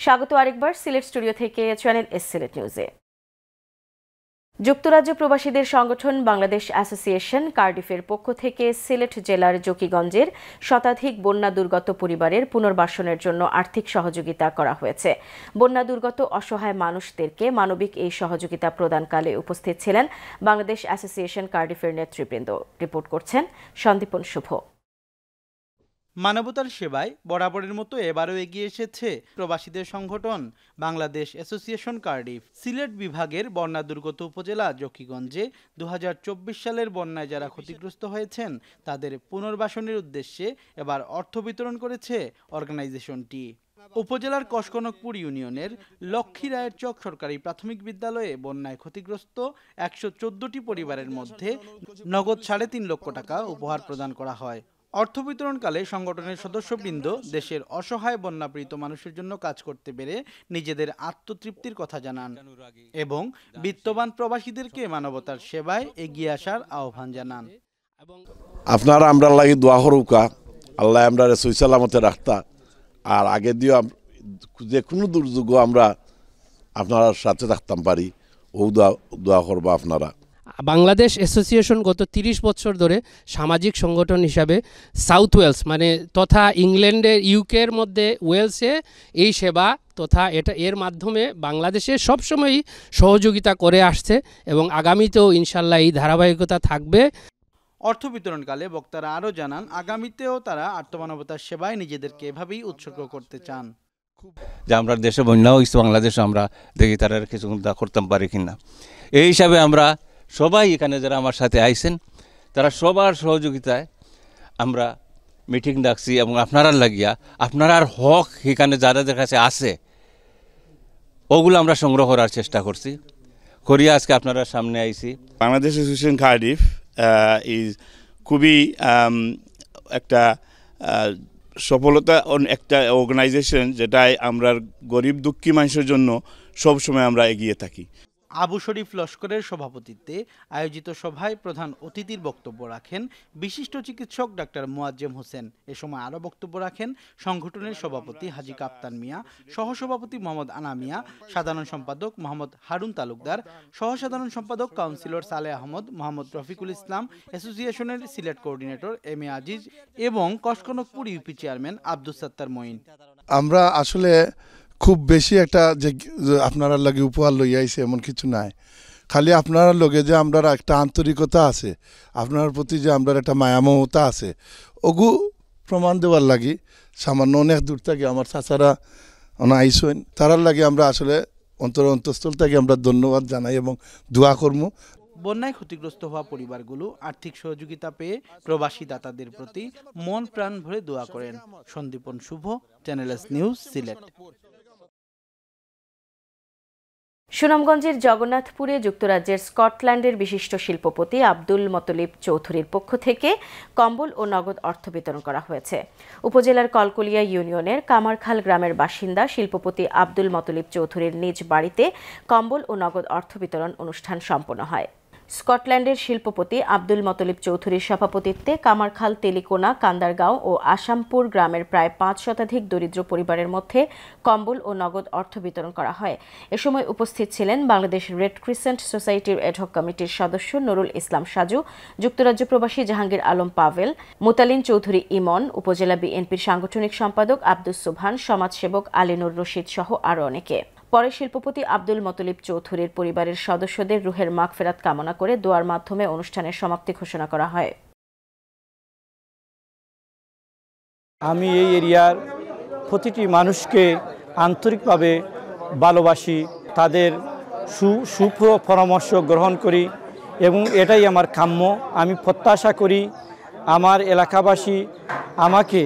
স্বাগত আরেকবার সিলেট স্টুডিও থেকে চ্যানেল এস সিলেট নিউজে। যুক্তরাজ্য প্রবাসীদের সংগঠন বাংলাদেশ অ্যাসোসিয়েশন কার্ডিফের পক্ষ থেকে সিলেট জেলার জকিগঞ্জের শতাধিক বন্যা দুর্গত পরিবারের পুনর্বাসনের জন্য আর্থিক সহযোগিতা করা হয়েছে। বন্যা দুর্গত অসহায় মানুষদেরকে মানবিক এই সহযোগিতা প্রদানকালে উপস্থিত ছিলেন বাংলাদেশ অ্যাসোসিয়েশন কার্ডিফের নেতৃবৃন্দ। রিপোর্ট করছেন সন্দীপন শুভ। মানবতার সেবায় বরাবরের মতো এবারও এগিয়ে এসেছে প্রবাসীদের সংগঠন বাংলাদেশ অ্যাসোসিয়েশন কার্ডিফ। সিলেট বিভাগের বন্যা দুর্গত উপজেলা জকিগঞ্জে ২০২৪ সালের বন্যায় যারা ক্ষতিগ্রস্ত হয়েছেন তাদের পুনর্বাসনের উদ্দেশ্যে এবার অর্থ বিতরণ করেছে অর্গানাইজেশনটি। উপজেলার কসকনকপুর ইউনিয়নের লক্ষ্মী রায়ের চক সরকারি প্রাথমিক বিদ্যালয়ে বন্যায় ক্ষতিগ্রস্ত ১১৪টি পরিবারের মধ্যে নগদ ৩.৫ লক্ষ টাকা উপহার প্রদান করা হয়। অর্থ বিতরণকালে সংগঠনের সদস্যবৃন্দ দেশের অসহায় বন্যাপীড়িত মানুষের জন্য কাজ করতে পেরে নিজেদের আত্মতৃপ্তির কথা জানান এবং বিত্তবান প্রবাসীদেরকে মানবতার সেবায় এগিয়ে আসার আহ্বান জানান। আপনারা আমরা লাগি দোয়া করুকা, আল্লাহ আমরা সহি সালামতে রাখতা, আর আগে দিয়েও যে কোনো দুর্যোগ আমরা আপনার সাথে থাকতাম পারি, ও দোয়া করবা আপনারা। বাংলাদেশ অ্যাসোসিয়েশন গত ৩০ বছর ধরে সামাজিক সংগঠন হিসাবে সাউথ ওয়েলস তথা ইংল্যান্ডের ইউকের মধ্যে ওয়েলসে এই সেবা তথা এর মাধ্যমে বাংলাদেশে সবসময়ই সহযোগিতা করে আসছে এবং আগামীতেও ইনশাল্লাহ এই ধারাবাহিকতা থাকবে। অর্থ বিতরণকালে বক্তারা আরও জানান আগামীতেও তারা আত্মমানবতার সেবায় নিজেদেরকে এভাবেই উৎসর্গ করতে চান। যে আমরা দেশে বন্যা হয়েছে, বাংলাদেশে আমরা দেখি তারা কিছু করতে পারি কিনা। এই হিসাবে আমরা সবাই এখানে যারা আমার সাথে আইছেন তারা সবার সহযোগিতায় আমরা মিটিং ডাকছি এবং আপনারা লাগিয়া আপনার হক এখানে যাদের কাছে আছে ওগুলো আমরা সংগ্রহ করার চেষ্টা করছি করিয়া আজকে আপনারা সামনে আইছি। বাংলাদেশ অ্যাসোসিয়েশন কার্ডিফ ইজ খুবই একটা সফলতা একটা অর্গানাইজেশন যেটাই আমরা গরিব দুঃখী মানুষের জন্য সবসময় আমরা এগিয়ে থাকি। আবু শরীফ লস্করের সভাপতিত্বে আয়োজিত সভায় প্রধান অতিথির বক্তব্য রাখেন বিশিষ্ট চিকিৎসক ডাক্তার মোয়াজ্জেম হোসেন। এ সময় আরও বক্তব্য রাখেন সংগঠনের সভাপতি হাজী কাপ্তান মিয়া, সহসভাপতি মোহাম্মদ আনা মিয়া, সাধারণ সম্পাদক মোহাম্মদ হারুন তালুকদার, সহসাধারণ সম্পাদক কাউন্সিলর সালেহ আহমদ, মোহাম্মদ রফিকুল ইসলাম, অ্যাসোসিয়েশনের Sylhet coordinator M A Aziz এবং কসকনকপুর ইউপি চেয়ারম্যান আব্দুস সাত্তার মঈন। আমরা আসলে খুব বেশি একটা যে আপনারা লাগে উপহার লইয়া আইছে এমন কিছু নাই, খালি আপনারা লগে যে আমরা একটা আন্তরিকতা আছে, আপনার প্রতি যে আমরা একটা মায়ামমতা আছে, ওগু প্রমাণ দেওয়ার লাগি সামান্য অনেক দূর থেকে আমার চাচারা আইসেন, তারার লাগে আমরা আসলে অন্তঃস্থল থেকে আমরা ধন্যবাদ জানাই এবং দোয়া করব। বন্যায় ক্ষতিগ্রস্ত হওয়া পরিবারগুলো আর্থিক সহযোগিতা পেয়ে প্রবাসী দাতাদের প্রতি মন প্রাণ ভরে দোয়া করেন। সন্দীপন শুভ, চ্যানেল এস নিউজ, সিলেট। সুনামগঞ্জের জগন্নাথপুরে যুক্তরাজ্যের স্কটল্যান্ডের বিশিষ্ট শিল্পপতি আব্দুল মতলিব চৌধুরীর পক্ষ থেকে কম্বল ও নগদ অর্থ বিতরণ করা হয়েছে। উপজেলার কলকলিয়া ইউনিয়নের কামারখাল গ্রামের বাসিন্দা শিল্পপতি আব্দুল মতলিব চৌধুরীর নিজ বাড়িতে কম্বল ও নগদ অর্থ বিতরণ অনুষ্ঠান সম্পন্ন হয়। স্কটল্যান্ডের শিল্পপতি আব্দুল মতলিব চৌধুরীর সভাপতিত্বে কামারখাল, তেলিকোনা, কান্দারগাঁও ও আসামপুর গ্রামের প্রায় ৫ শতাধিক দরিদ্র পরিবারের মধ্যে কম্বল ও নগদ অর্থ বিতরণ করা হয়। এ সময় উপস্থিত ছিলেন বাংলাদেশ রেড ক্রিসেন্ট সোসাইটির এডহক কমিটির সদস্য নুরুল ইসলাম সাজু, যুক্তরাজ্য প্রবাসী জাহাঙ্গীর আলম পাভেল, মুতালিন চৌধুরী ইমন, উপজেলা বিএনপির সাংগঠনিক সম্পাদক আব্দুস সুবহান, সমাজসেবক আলিনুর রশিদ সহ আরও অনেকে। পরে শিল্পপতি আব্দুল মতলিব চৌধুরীর পরিবারের সদস্যদের রুহের মাগফিরাত কামনা করে দোয়ার মাধ্যমে অনুষ্ঠানের সমাপ্তি ঘোষণা করা হয়। আমি এই এরিয়ার প্রতিটি মানুষকে আন্তরিকভাবে ভালোবাসি, তাদের সুপরামর্শ গ্রহণ করি এবং এটাই আমার কাম্য। আমি প্রত্যাশা করি আমার এলাকাবাসী আমাকে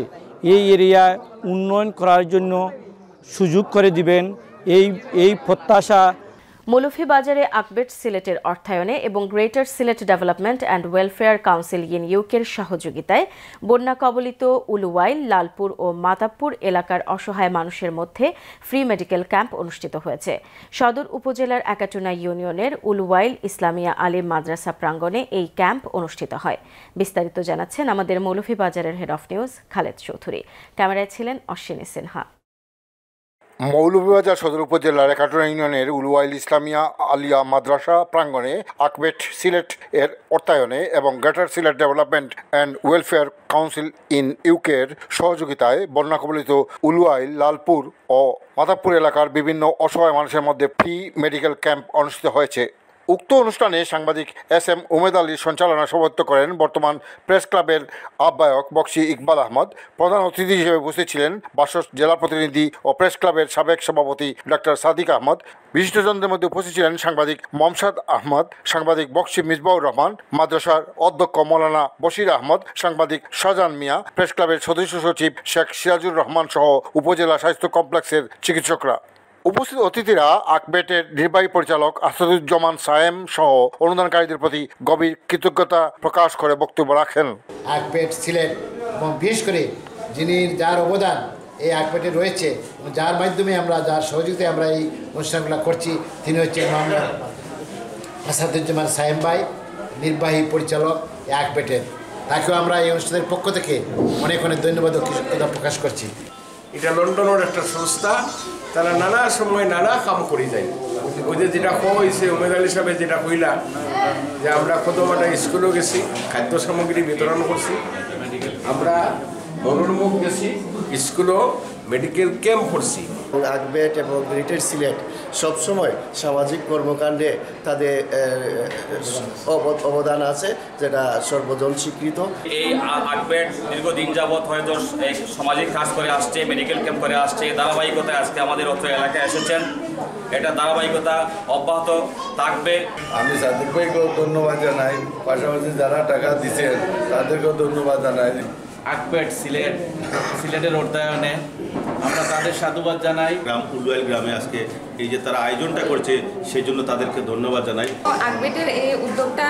এই এরিয়ায় উন্নয়ন করার জন্য সুযোগ করে দিবেন, এই প্রত্যাশা। মৌলভীবাজারে আকবেট সিলেটের অর্থায়নে এবং greater Sylhet development and welfare council ইউকের সহযোগিতায় বন্যা কবলিত উলুওয়াইল, লালপুর ও মাতাবপুর এলাকার অসহায় মানুষের মধ্যে ফ্রি মেডিকেল ক্যাম্প অনুষ্ঠিত হয়েছে। সদর উপজেলার একাটুনা ইউনিয়নের উলুওয়াইল ইসলামিয়া আলিম মাদ্রাসা প্রাঙ্গণে এই ক্যাম্প অনুষ্ঠিত হয়। বিস্তারিত জানাচ্ছেন আমাদের মৌলভীবাজারের head of news Khaled Chowdhury. ক্যামেরায় ছিলেন অশ্বিনী সিনহা। মৌলভীবাজার সদর উপজেলার একাটুরা ইউনিয়নের উলুয়াইল ইসলামিয়া আলিয়া মাদ্রাসা প্রাঙ্গণে আকবেট সিলেট এর অর্থায়নে এবং greater Sylhet development and welfare council in ইউকের সহযোগিতায় বন্যা কবলিত উলুয়াইল, লালপুর ও মাদাপুর এলাকার বিভিন্ন অসহায় মানুষের মধ্যে ফ্রি মেডিকেল ক্যাম্প অনুষ্ঠিত হয়েছে। উক্ত অনুষ্ঠানে সাংবাদিক SM উমেদ আলীর সঞ্চালনায় সভাপতিত্ব করেন বর্তমান প্রেস ক্লাবের আহ্বায়ক বক্সি ইকবাল আহমদ। প্রধান অতিথি হিসেবে উপস্থিত ছিলেন বাসস জেলা প্রতিনিধি ও প্রেস ক্লাবের সাবেক সভাপতি ডক্টর সাদিক আহমদ। বিশিষ্টজনদের মধ্যে উপস্থিত ছিলেন সাংবাদিক মমসাদ আহমদ, সাংবাদিক বক্সি মিসবাউর রহমান, মাদ্রাসার অধ্যক্ষ মৌলানা বশির আহমদ, সাংবাদিক শাহজাহান মিয়া, প্রেস ক্লাবের সদস্য সচিব শেখ সিরাজুর রহমান সহ উপজেলা স্বাস্থ্য কমপ্লেক্সের চিকিৎসকরা। উপস্থিত অতিথিরা আকবেটের নির্বাহী পরিচালক আসাদুজ্জামান সায়েম সহ অনুদানকারীদের প্রতি গভীর কৃতজ্ঞতা প্রকাশ করে বক্তব্য রাখেন। আকবেট সিলেট এবং বিশেষ করে যার অবদান এই আকবেটে রয়েছে, যার মাধ্যমে আমরা, যার সহযোগিতায় আমরা এই অনুষ্ঠানগুলো করছি, তিনি হচ্ছেন মোহাম্মদ আসাদুজ্জামান সায়েম ভাই, নির্বাহী পরিচালক এই আকবেটের। তাকেও আমরা এই অনুষ্ঠানের পক্ষ থেকে অনেক অনেক ধন্যবাদ ও কৃতজ্ঞতা প্রকাশ করছি। এটা লন্ডনের একটা সংস্থা, তারা নানা সময় নানা কাম করে যায়। ওই যে যেটা হয়েছে উমেদ আলী সাহেব যেটা কইলা যে আমরা কতটা স্কুলেও গেছি, খাদ্য সামগ্রী বিতরণ করছি, আমরা মনোরমুখ গেছি, স্কুলেও মেডিকেল ক্যাম্প করছি। আকবেট এবং গ্রেটার সিলেট সবসময় সামাজিক কর্মকাণ্ডে তাদের অবদান আছে, যেটা সর্বজন স্বীকৃত। এই আকবেট দীর্ঘদিন যাবৎ হয়তো সামাজিক কাজ করে আসছে, মেডিকেল ক্যাম্প করে আসছে, ধারাবাহিকতায় আজকে আমাদের অত্র এলাকায় এসেছেন। এটা ধারাবাহিকতা অব্যাহত থাকবে। আমি সাদিক ভাইকেও ধন্যবাদ জানাই, পাশাপাশি যারা টাকা দিচ্ছেন তাদেরকেও ধন্যবাদ জানাই। আকবেট সিলেটের অর্থায়নে আমরা তাদের সাধুবাদ জানাই। উলুয়াইল গ্রামে আজকে এই যে তারা আয়োজনটা করছে সেই জন্য তাদেরকে ধন্যবাদ জানাই। আকবেটের এই উদ্যোগটা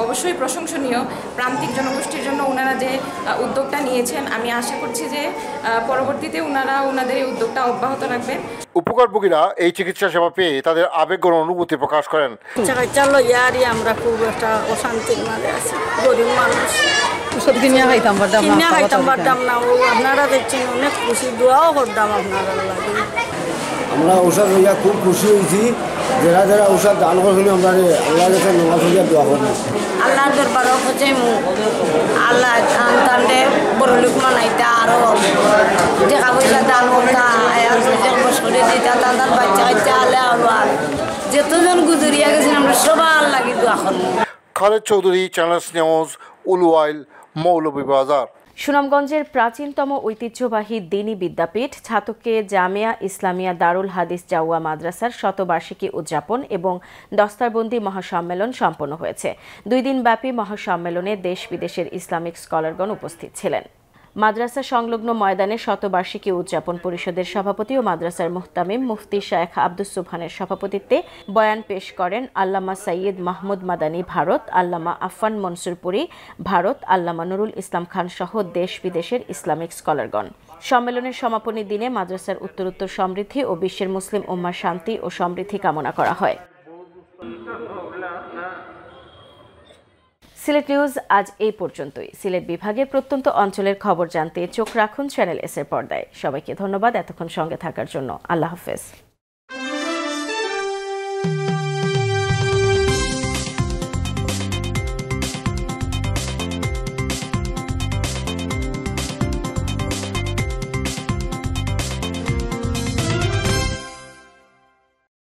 অবশ্যই প্রশংসনীয়। প্রান্তিক জনগোষ্ঠীর জন্য ওনারা যে উদ্যোগটা নিয়েছেন, আমি আশা করছি যে পরবর্তীতে ওনারা ওনাদের এই উদ্যোগটা অব্যাহত রাখবেন। উপকারভোগীরা এই চিকিৎসা সেবা পেয়ে তাদের আবেগ ও অনুভূতি প্রকাশ করেন। আমরা খুব একটা অশান্তির মাঝে আছি, গরিব মানুষ, আপনারা দেখছেন অনেক খুশি, দোয়াও করতাম আপনারা লাগে। আমরা ঔষধ হইয়া খুব খুশি হয়েছি। যারা যারা ঔষধ দান করছিল আমরা আল্লাহর কাছে নামাজ হইয়া দোয়া করবো। আল্লাহর দরবারও হচ্ছে আল্লাহ আনতান্ডে বড় লোক মানাইতা, আরো টাকা পয়সা দান করতা, বসরে দিতা, তাদের বাচ্চা কাচ্চা আলে আবার যেতজন গুজরিয়া গেছেন আমরা সবার লাগি দোয়া করবো। Khaled Chowdhury, channel S news, Uluail, Moulvibazar. সুনামগঞ্জের প্রাচীনতম ঐতিহ্যবাহী দ্বীনি বিদ্যাপীঠ ছাতকে জামিয়া ইসলামিয়া দারুল হাদিস জাওয়া মাদ্রাসার শতবার্ষিকী উদযাপন এবং দস্তারবন্দি মহাসম্মেলন সম্পন্ন হয়েছে। 2 দিনব্যাপী মহাসম্মেলনে দেশ বিদেশের ইসলামিক স্কলারগণ উপস্থিত ছিলেন। মাদ্রাসা সংলগ্ন ময়দানে শতবার্ষিকী উদযাপন পরিষদের সভাপতি ও মাদ্রাসার মুহতামিম মুফতি শায়েখ আব্দুস সুবহানের সভাপতিত্বে বয়ান পেশ করেন আল্লামা সৈয়দ মাহমুদ মাদানী ভারত, আল্লামা আফফান মনসুরপুরি ভারত, আল্লামা নুরুল ইসলাম খান সহ দেশ বিদেশের ইসলামিক স্কলারগণ। সম্মেলনের সমাপনী দিনে মাদ্রাসার উত্তরোত্তর সমৃদ্ধি ও বিশ্বের মুসলিম উম্মার শান্তি ও সমৃদ্ধি কামনা করা হয়। সিলেট নিউজ আজ এই পর্যন্তই। সিলেট বিভাগের প্রত্যন্ত অঞ্চলের খবর জানতে চোখ রাখুন চ্যানেল এস এর পর্দায়। সবাইকে ধন্যবাদ এতক্ষণ সঙ্গে থাকার জন্য। আল্লাহ হাফেজ।